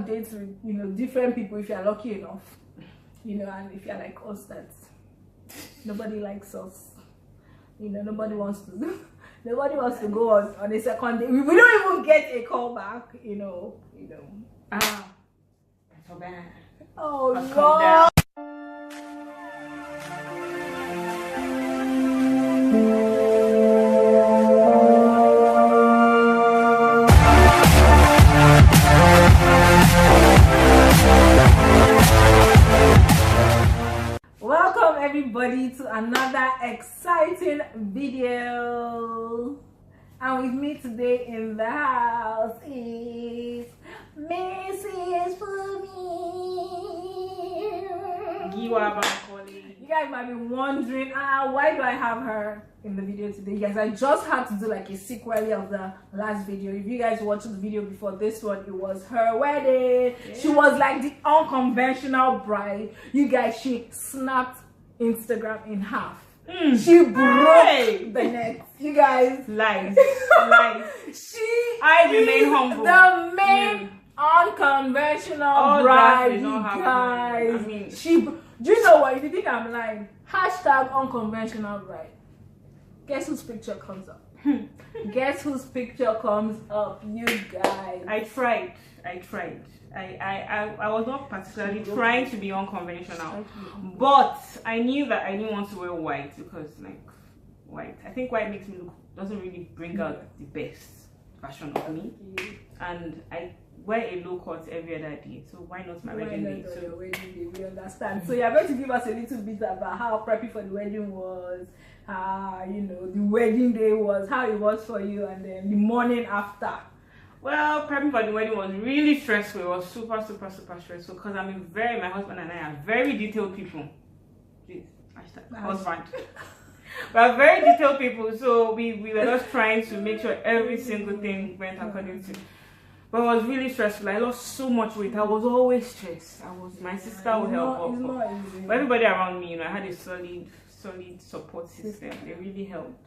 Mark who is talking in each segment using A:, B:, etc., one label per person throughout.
A: on dates with, you know, different people if you're lucky enough, you know, and if you're like us, that nobody likes us, you know, nobody wants to go on a second date. We don't even get a call back, you know.
B: That's so bad.
A: Oh God. Welcome everybody to another exciting video, and with me today in the house is Mrs. Fumi. You guys might be wondering, why do I have her in the video today? Yes, I just had to do like a sequel of the last video. If you guys watched the video before this one, it was her wedding. Yeah. She was like the unconventional bride. You guys, she snapped Instagram in half. She broke the net. You guys,
B: lies.
A: I
B: remain humble.
A: The main unconventional bride, you guys.
B: I mean,
A: do you know what? If you think I'm lying, hashtag unconventional bride. Guess whose picture comes up? Guess whose picture comes up, you guys?
B: I tried. I was not particularly trying to be unconventional, but I knew that I didn't want to wear white because, like, white. I think white makes me look, doesn't really bring out the best version of me, and I wear a low cut every other day, so why not my wedding day?
A: So your wedding day, we understand. So you're going to give us a little bit about how preppy for the wedding was, you know, the wedding day was, how it was for you, and then the morning after.
B: Well, prepping for the wedding was really stressful. It was super stressful because my husband and I are very detailed people. Please, husband. We are very detailed people, so we were just trying to make sure every single thing went according to. But it was really stressful. I lost so much weight. I was always stressed. My sister would help. But everybody around me, you know, I had a solid support system. They really helped.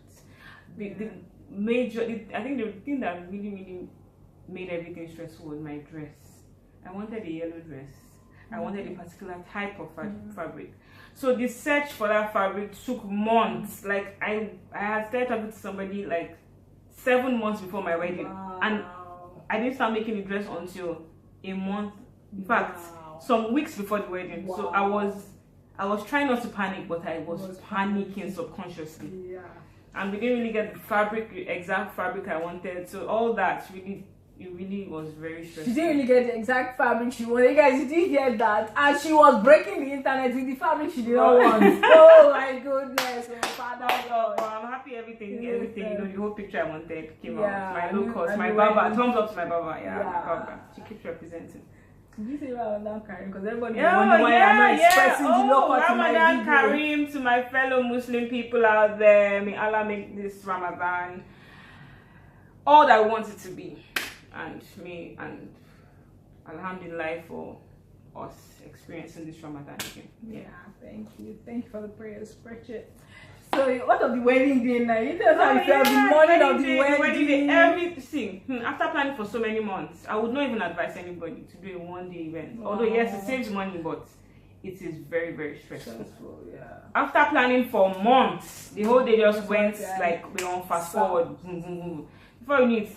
B: I think the thing that really made everything stressful was my dress. I wanted a yellow dress. I wanted a particular type of fabric. So the search for that fabric took months. Like I had started talking to somebody like 7 months before my wedding, and I didn't start making the dress until a month. In fact, some weeks before the wedding. So I was trying not to panic, but I was panicking subconsciously. Yeah. And we didn't really get the exact fabric I wanted. So all that really was very stressful. She didn't really get the exact fabric she wanted. You guys, you didn't hear that. And she was breaking the internet with the fabric she did not want. Oh my goodness. Father Lord. Well, I'm happy everything, you know, the whole picture I wanted came out. My low cost, my baba. Thumbs up to my baba. Yeah. My baba. She keeps representing.
A: Did you say Ramadan Kareem? Because everybody wondering why I'm not expressing the low cost in my video.
B: Ramadan Kareem to my fellow Muslim people out there. May Allah make this Ramadan all that I want it to be. And Alhamdulillah for us experiencing this Ramadan again.
A: Yeah, thank you for the prayers, Pritchett. So what of the wedding day now? You tell us how you felt the morning of the wedding day.
B: Everything. After planning for so many months, I would not even advise anybody to do a one-day event. Although yes, it saves money, but it is very, very stressful. Yeah. After planning for months, the whole day just went like we're on fast forward. Before you need,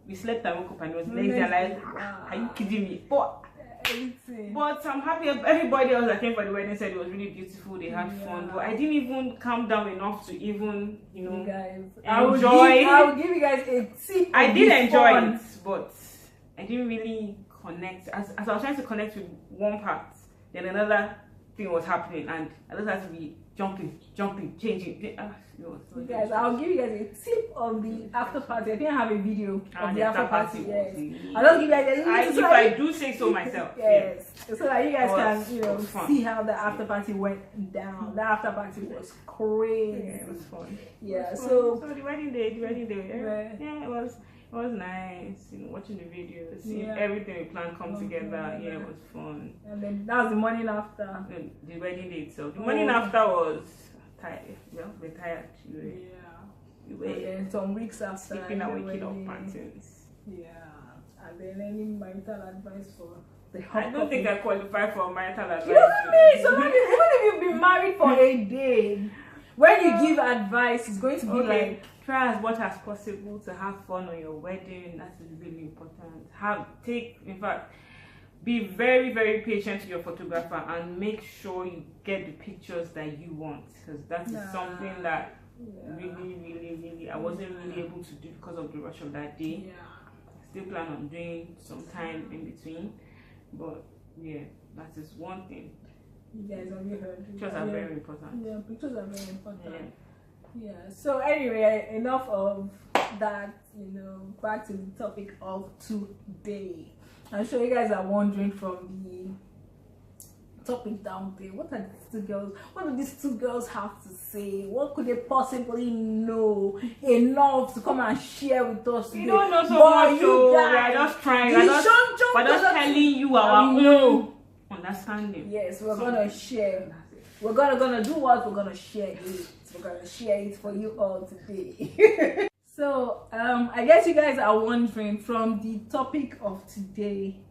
B: we slept and woke up and it was lazy. Like, are you kidding me? But I'm happy. Everybody else that came for the wedding said it was really beautiful. They had fun, but I didn't even calm down enough to even, you know, enjoy.
A: I will give you guys a tip.
B: I did enjoy it, but I didn't really connect. As I was trying to connect with one part, then another thing was happening, and I just had to be jumping, changing.
A: You guys, I'll give you guys a tip of the after party. I think I have a video of the after party. Yes. I'll just give you guys
B: if I do say so myself.
A: Yes. So that you guys can, you know, see how the after party went down. The after party was crazy.
B: Yeah, it was fun.
A: Yeah.
B: So the wedding day. Yeah, it was nice, you know, watching the videos, seeing everything we planned come together. Yeah, it was fun.
A: And then that was the morning after.
B: The wedding day itself. The morning after was tired. Well, we're tired.
A: And then some weeks after.
B: Sleeping and waking up patterns.
A: Yeah. And then any marital advice for the
B: I don't think I qualify for marital advice.
A: You know what I mean? So even if you've been married for a day, when you give advice, it's going to be like,
B: try as much as possible to have fun on your wedding. That is really important. In fact, be very, very patient with your photographer and make sure you get the pictures that you want, because that is something that really I wasn't really able to do because of the rush of that day. Still plan on doing some time in between, but that is one thing.
A: You guys, have you heard?
B: Pictures are very important.
A: Yeah, pictures are very important. Yeah. So anyway, enough of that. Back to the topic of today. I'm sure you guys are wondering from the topic down there, what do these two girls have to say? What could they possibly know enough to come and share with us today?
B: You don't know so much. We are just trying. We're just telling you our own understanding.
A: Yes, we're gonna share. We're gonna do what? We're gonna share it. We're gonna share it for you all today. So I guess you guys are wondering from the topic of today,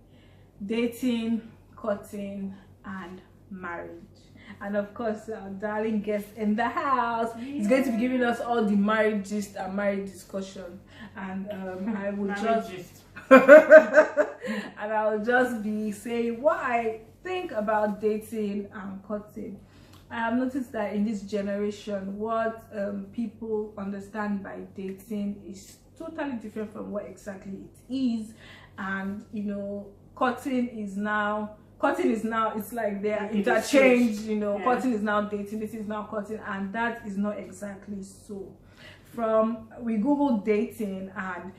A: dating, courting, and marriage. And of course, our darling guest in the house is going to be giving us all the marriage gist and marriage discussion. And I will just be saying what I think about dating and courting. I have noticed that in this generation, what people understand by dating is totally different from what exactly it is. And courting is now, it's like they're interchanged. Courting is now dating, this is now courting, and that is not exactly so. We Googled dating, and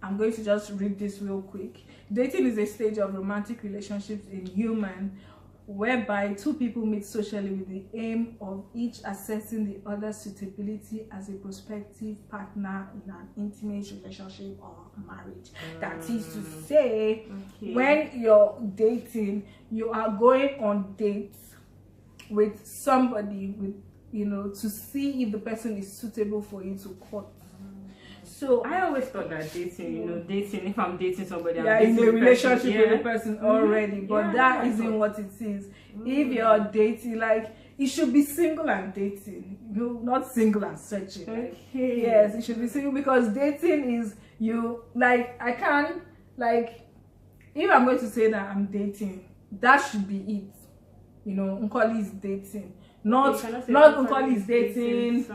A: I'm going to just read this real quick. Dating is a stage of romantic relationships in human whereby two people meet socially with the aim of each assessing the other's suitability as a prospective partner in an intimate relationship or marriage. That is to say, when you're dating, you are going on dates with somebody to see if the person is suitable for you to court. So
B: I always thought that dating, if I'm dating somebody, I'm
A: in a relationship with the person already, but that isn't what it is. If you're dating, it should be single and dating, not single and searching. Yes, it should be single, because dating is I can't, if I'm going to say that I'm dating, that should be it. Nkoli is dating, not Nkoli is dating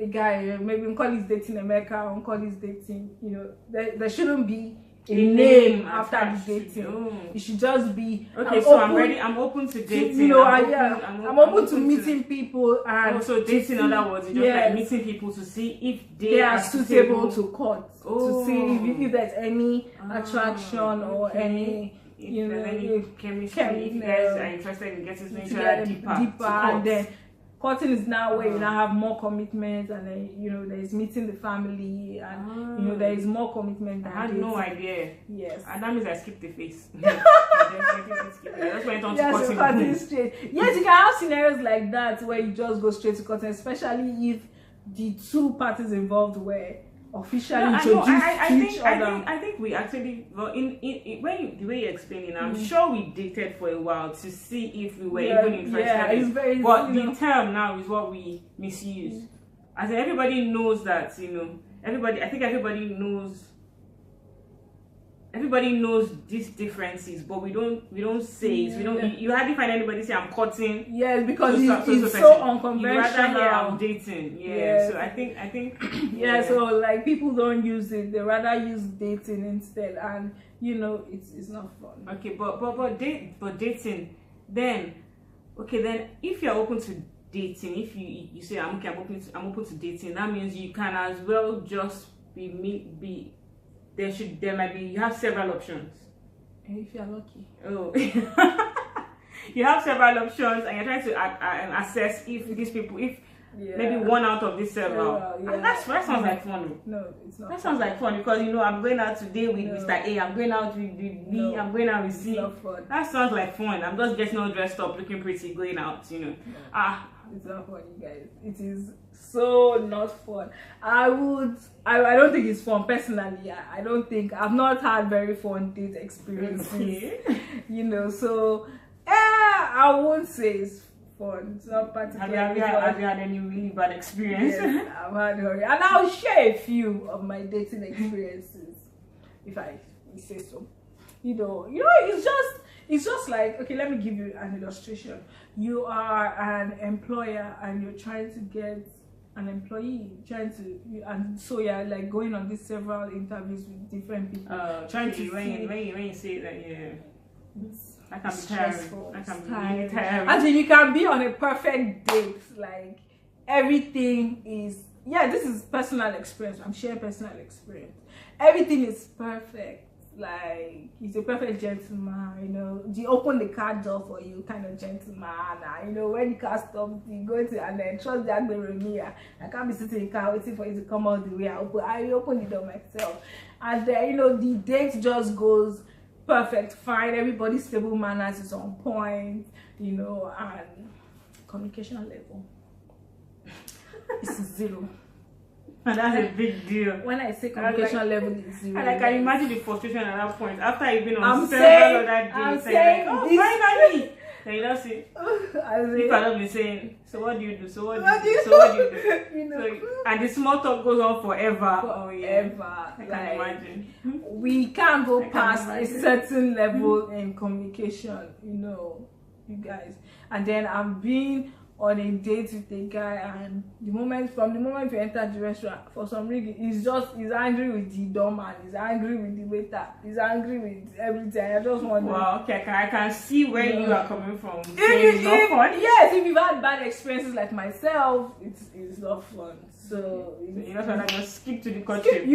A: a guy, maybe Nkoli is dating America, Nkoli is dating, there shouldn't be a name after the dating. It should just be
B: I'm open to dating.
A: I'm open to meeting people, and
B: also dating. In other words, just meeting people to see if they are
A: suitable to court, to see if there's any attraction or any
B: any chemistry. If you guys are interested in getting to each other deeper,
A: and then courting is now where you now have more commitment, and then there's meeting the family, and there is more commitment.
B: I had no idea.
A: Yes,
B: and that means I skipped the face. I just went on to
A: courting straight. Yes, you can have scenarios like that where you just go straight to courting, especially if the two parties involved were officially introduced to each other.
B: I think we actually, the way you're explaining, I'm sure we dated for a while to see if we were even interested. But the term now is what we misuse. As everybody knows that, everybody knows these differences, but we don't say it. You hardly find anybody say I'm courting.
A: Yes, because it's so unconventional.
B: You rather hear I'm dating. So I think
A: so people don't use it, they rather use dating instead, and it's not fun.
B: Okay, but dating, then if you're open to dating, if you say I'm open to dating, that means you can as well just be you have several options.
A: If you're lucky.
B: You have several options, and you're trying to assess if these people, if maybe one out of these several. And that sounds like fun.
A: No, it's not.
B: That sounds like fun because I'm going out today with Mr. A. I'm going out with B. I'm going out with C. That sounds like fun. I'm just getting all dressed up, looking pretty, going out.
A: It's not fun, you guys. It is so not fun. I don't think it's fun personally. I don't think I've not had very fun date experiences. So I won't say it's fun. It's not particularly
B: have you had any really bad experience?
A: Yes, I've had and I'll share a few of my dating experiences if I say so. It's just like, okay, let me give you an illustration. You are an employer and you're trying to get an employee, and so you're like going on these several interviews with different people.
B: Trying to when you say that, that can be stressful. That can be really tiring.
A: As in, you can be on a perfect date, like everything is. This is personal experience. I'm sharing personal experience. Everything is perfect. Like, he's a perfect gentleman, they open the car door for you, kind of gentleman. When the car stops, you go to and then trust that here. I can't be sitting in the car waiting for you to come out the way. I open the door myself. And then, the date just goes perfect, fine. Everybody's stable manners is on point, and communication level is 0.
B: And that's a big deal.
A: When I say communication level is 0,
B: and I can imagine the frustration at that point after you've been on several other dates.
A: I'm saying,
B: finally. Then you don't see. People are not be saying, so what do you do? So what do you do? And the small talk goes on forever.
A: Forever.
B: I can imagine.
A: We can't go past a certain level in communication, you guys. And then I'm being on a date with a guy, and from the moment you enter the restaurant, for some reason he's angry with the doorman, he's angry with the waiter, he's angry with everything. I just want
B: okay, I can see where you are coming from. It's not fun.
A: Yes, if you've had bad experiences like myself, it's not fun. So
B: I just skip to the courtship.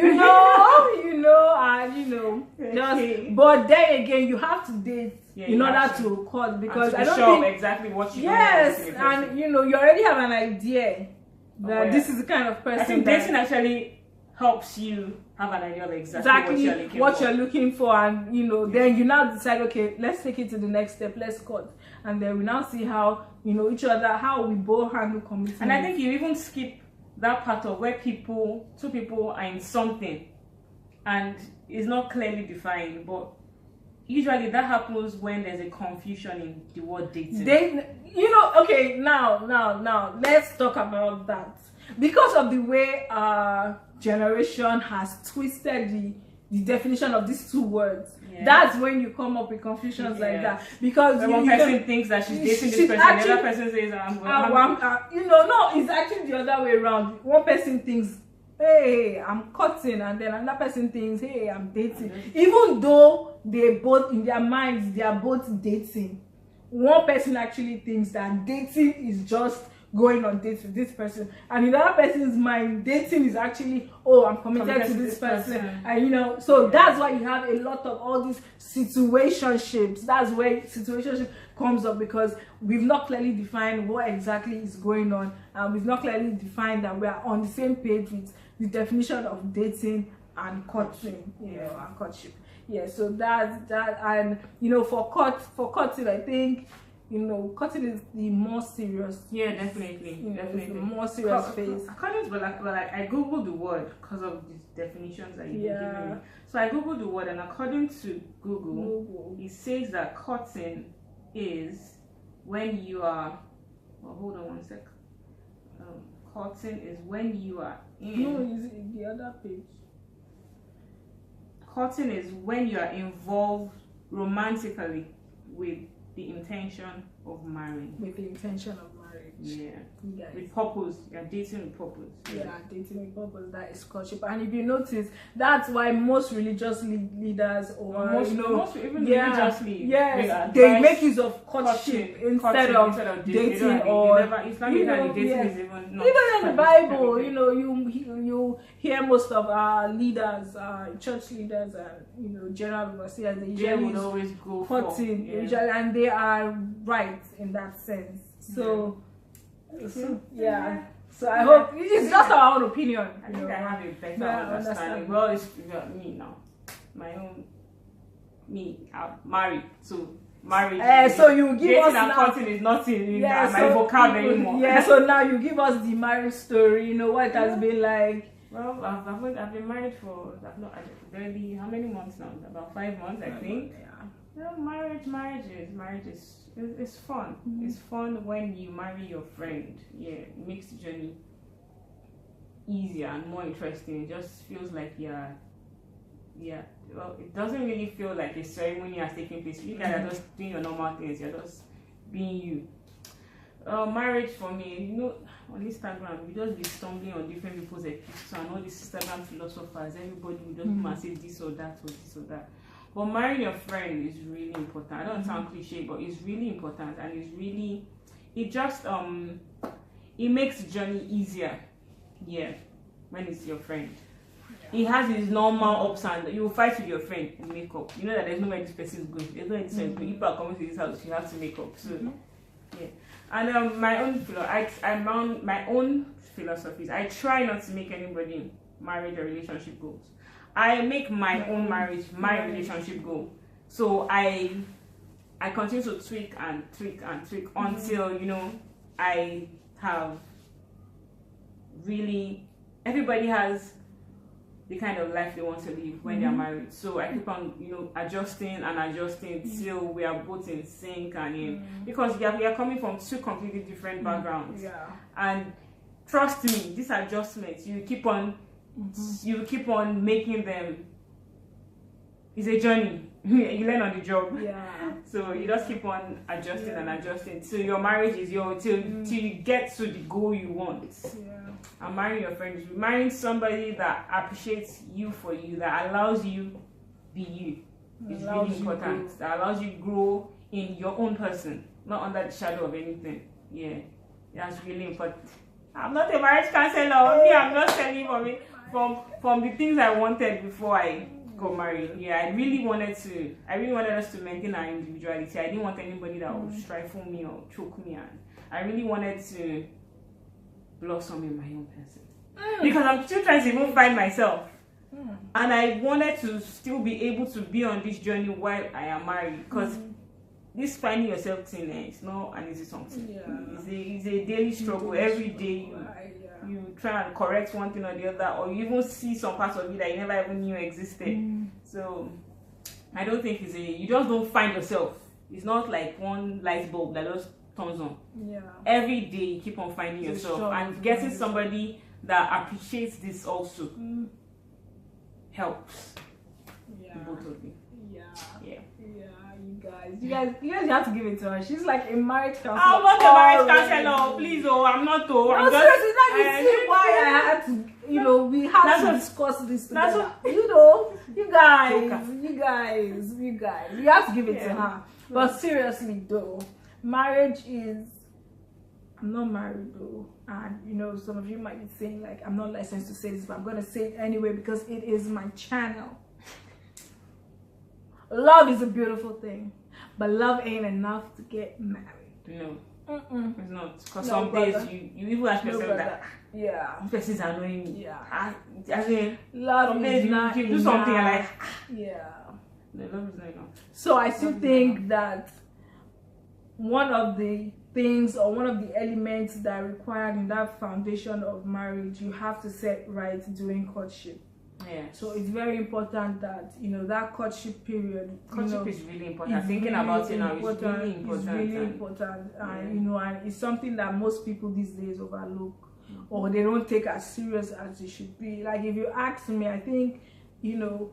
A: But then again, you have to date in order to court, because I don't think
B: exactly what you
A: and you already have an idea that this is the kind of person.
B: I think dating actually helps you have an idea of exactly
A: what you're looking for, and then you now decide, okay, let's take it to the next step, let's court, and then we now see how each other, how we both handle commitment.
B: And I think you even skip that part of where two people are in something and it's not clearly defined, but usually that happens when there's a confusion in the word dating.
A: Okay, now let's talk about that. Because of the way our generation has twisted the definition of these two words, that's when you come up with confusions like that. Because
B: one person thinks that she's dating this person, the other person says,
A: no, it's actually the other way around. One person thinks, hey, I'm cutting, and then another person thinks, hey, I'm dating. Even though they both, in their minds, they are both dating, one person actually thinks that dating is just going on dates with this person, and in the other person's mind, dating is actually, oh, I'm committed to this person. And so that's why you have a lot of all these situationships. That's where situationship comes up, because we've not clearly defined what exactly is going on, and we've not clearly defined that we are on the same page with the definition of dating and courting, and courtship. So that and for courting, I think courting is the more serious.
B: Definitely.
A: The more serious phase.
B: According to I googled the word because of the definitions that you've been giving me. So I googled the word, and according to Google, it says that courting is when you are. Well, hold on one sec. Courting is when you are in.
A: No, is it the other page?
B: Courting is when you are involved romantically with the intention of marrying.
A: With the intention of marriage.
B: With purpose. You're dating with purpose.
A: Dating with purpose. That is courtship. And if you notice, that's why most religious leaders, or
B: religious leaders,
A: they make use of courtship instead of dating. Or
B: dating is even not.
A: Even in the Bible, you hear most of our leaders, church leaders, and general overseers, they
B: would always go
A: courting, and they are right in that sense. So So I hope it's just our own opinion.
B: I think I have a better understanding. Well, it's me now. My own. I'm married, so marriage.
A: So you give us
B: now. Cutting is not in my vocab anymore.
A: Yeah. So now you give us the marriage story. You know what it has been like.
B: Well, I've been married for barely how many months now? About 5 months, I think. Yeah. Marriage is fun. It's fun when you marry your friend. Yeah, it makes the journey easier and more interesting. It just feels like well, it doesn't really feel like a ceremony has taken place. You guys are just doing your normal things. You're just being you. Marriage for me, you know, on Instagram, we just be stumbling on different people's episodes and all these Instagram philosophers. Everybody will just come and say this or that or this or that. But marrying your friend is really important. I don't sound cliche, but it's really important, and it makes the journey easier. Yeah, when it's your friend. He has his normal ups and you will fight with your friend and make up. You know that there's nowhere this person is going. There's no this person is going. People are coming to this house, you have to make up. So yeah. And my own philosophies. I try not to make anybody marriage or relationship goals. I make my own marriage my relationship goal. So I continue to tweak until, you know, I have really, everybody has the kind of life they want to live when they're married. So I keep on, you know, adjusting till we are both in sync and in, because we are coming from two completely different backgrounds. Yeah. And trust me, these adjustments, you keep on making them. It's a journey. You learn on the job. Yeah. So you just keep on adjusting and adjusting till your marriage is till you get to the goal you want. Yeah. And marrying your friends, marrying somebody that appreciates you for you, that allows you be you, is really important. That allows you grow in your own person, not under the shadow of anything. Yeah, that's really important. I'm not a marriage counselor. I'm not telling for me from the things I wanted before I got married. Yeah, I really wanted us to maintain our individuality. I didn't want anybody that would stifle me or choke me, and I really wanted to blossom in my own person, because I'm still trying to even find myself, and I wanted to still be able to be on this journey while I am married, because this finding yourself thing, it's not an easy something. It's a daily struggle. Every day you try and correct one thing or the other, or you even see some parts of you that you never even knew existed. So I don't think you just don't find yourself. It's not like one light bulb that just turns on. Yeah. Every day you keep on finding yourself, and getting somebody that appreciates this also helps. Yeah. Both of you. Yeah. You guys have to give it to her. She's like a marriage counselor. I'm not a marriage counselor, please. I'm not. I'm just. Seriously, why I had to. You know, we have to discuss this together. You know, you guys, you have to give it to her. But seriously, though, marriage is. I'm not married though, and you know, some of you might be saying like, I'm not licensed to say this, but I'm gonna say it anyway because it is my channel. Love is a beautiful thing, but love ain't enough to get married. No, it's not. Because some days you even ask yourself that. Yeah, this person's annoying me. Yeah, I mean, love is not you do something and like, yeah, no, love is not enough. So I still think that one of the things or one of the elements that are required in that foundation of marriage, you have to set right during courtship. Yeah. So it's very important that, you know, that courtship period. Courtship is really important. Thinking really about it now, it's really important. It's really important. And, you know, and it's something that most people these days overlook, or they don't take as serious as it should be. Like, if you ask me, I think, you know,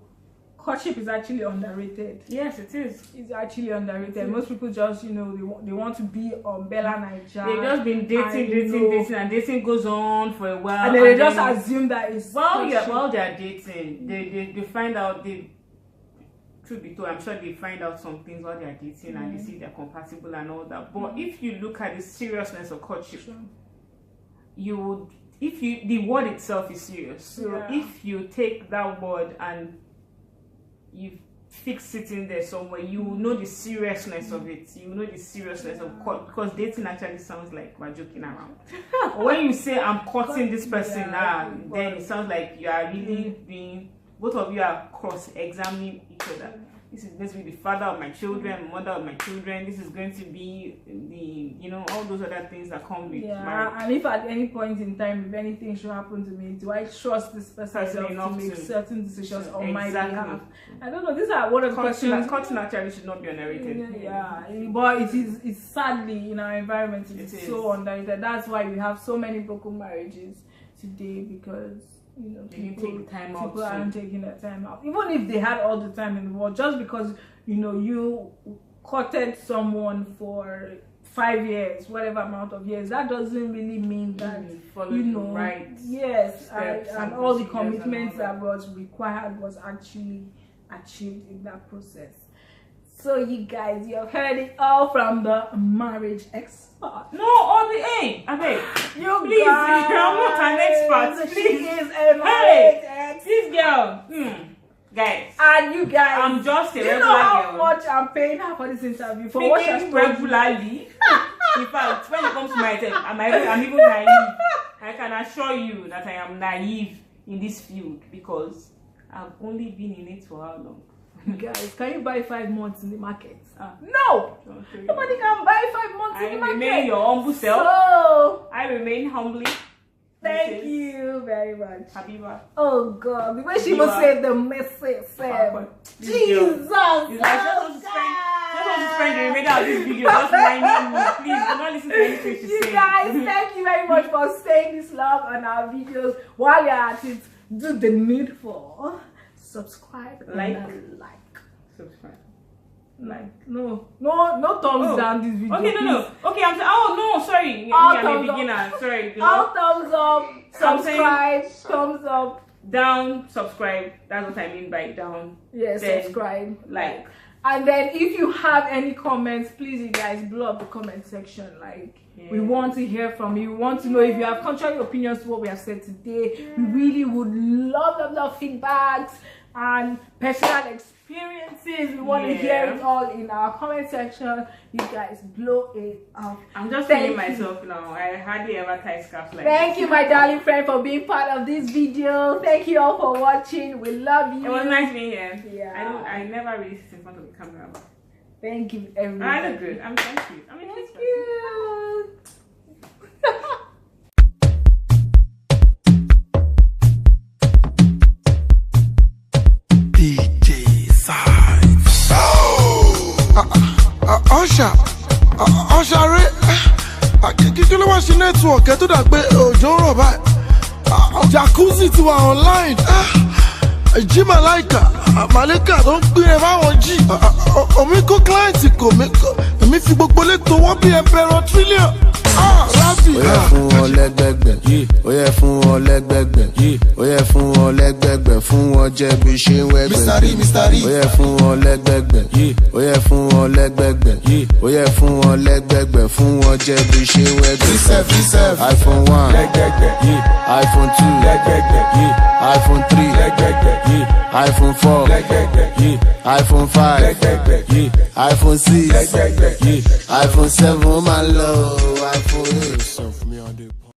B: courtship is actually underrated. Yes, it is. It's actually underrated. Most people just, you know, they want to be on Bella Naija. They've just been dating, and dating goes on for a while. And then they just assume that it's while they're dating, they find out, truth be told, I'm sure they find out some things while they're dating and they see they're compatible and all that. But if you look at the seriousness of courtship, the word itself is serious. So if you take that word and you fixed sitting there somewhere, you will know the seriousness of it. You will know the seriousness of court, because dating actually sounds like we're joking around. But when you say I'm courting this person, then it sounds like you are really being, both of you are cross-examining each other. This is going to be the father of my children, mother of my children. This is going to be the, all those other things that come with marriage.
A: And if at any point in time, if anything should happen to me, do I trust this person enough to make certain decisions on my behalf? I don't know. These are one of the questions.
B: Cutting actually should not be underrated.
A: But it's sadly in our environment, it's so underrated. That's why we have so many broken marriages today, because people aren't taking their time out. Even if they had all the time in the world, just because you courted someone for 5 years, whatever amount of years, that doesn't really mean that
B: right.
A: Yes, and all the commitments that was required was actually achieved in that process. So you guys, you have heard it all from the marriage expert.
B: No, all the I beg.
A: You
B: please,
A: guys,
B: I'm not an expert. Please.
A: She is a marriage expert.
B: This girl, guys.
A: And you guys,
B: I'm just a regular
A: girl. You know how
B: girl.
A: much I'm paying her for this interview? For
B: what she's regularly. In fact, when it comes to myself, I'm even naive. I can assure you that I am naive in this field, because I've only been in it for how long?
A: Guys, can you buy 5 months in the market? No! Nobody can buy 5 months in the market. I
B: remain your humble self.
A: So,
B: I remain humbly.
A: Thank you very much.
B: Habiba.
A: Oh God, the way she must say the message. Jesus!
B: Just spend the remainder of this video just reminding me. Please, do not listen to anything she says.
A: You guys, thank you very much for staying this long on our videos. While you're at it, do the needful. Subscribe, like,
B: subscribe,
A: no thumbs down this video.
B: Okay, no. Okay, I'm saying, sorry. I'm a beginner. Sorry.
A: All thumbs up, subscribe, thumbs up,
B: down, subscribe. That's what I mean by down.
A: Yeah, subscribe,
B: like.
A: And then if you have any comments, please, you guys, blow up the comment section. We want to hear from you. We want to know if you have contrary opinions to what we have said today. We really would love feedbacks and personal experiences. We want to hear it all in our comment section. You guys, blow it up.
B: I'm just feeling myself now. I hardly ever tie scarf like
A: Thank you, my darling friend, for being part of this video. Thank you all for watching. We love you.
B: It was nice being here.
A: Yeah.
B: I never really sit in front of the camera.
A: Thank you, everyone.
B: I look good. Thank you.
A: Thank you.
C: Ọ̀ṣàrẹ́ kí ló wá sí network ẹ tó dà pé òjò ń rọ̀ báyìí. Jacuzzi ti wà online. Jí Màláìkà Màláìkà tó ń gbé ẹ báwọn jí. Omi kó client kò mí èmi fi gbogbo létò wọ́n bí Emperor Trillion. Rábì.
D: Ó yẹ fún wọn lẹ́gbẹ̀gbẹ̀, ó yẹ fún wọn lẹ́gbẹ̀gbẹ̀, ó yẹ fún wọn lẹ́gbẹ̀gbẹ̀, fún wọn jẹ bí ṣe ń wẹ́gbẹ̀. Ó yẹ fún wọn lẹ́gbẹ̀gbẹ̀, ó yẹ fún wọn lẹ́gbẹ̀gbẹ̀, ó yẹ fún wọn lẹ́gbẹ̀gbẹ̀, fún wọn jẹ bí ṣe ń wẹ́gbẹ̀. iPhone 1, iPhone 2, iPhone 3, iPhone 4, iPhone 5, iPhone 6, iPhone 7, my love, iPhone 8.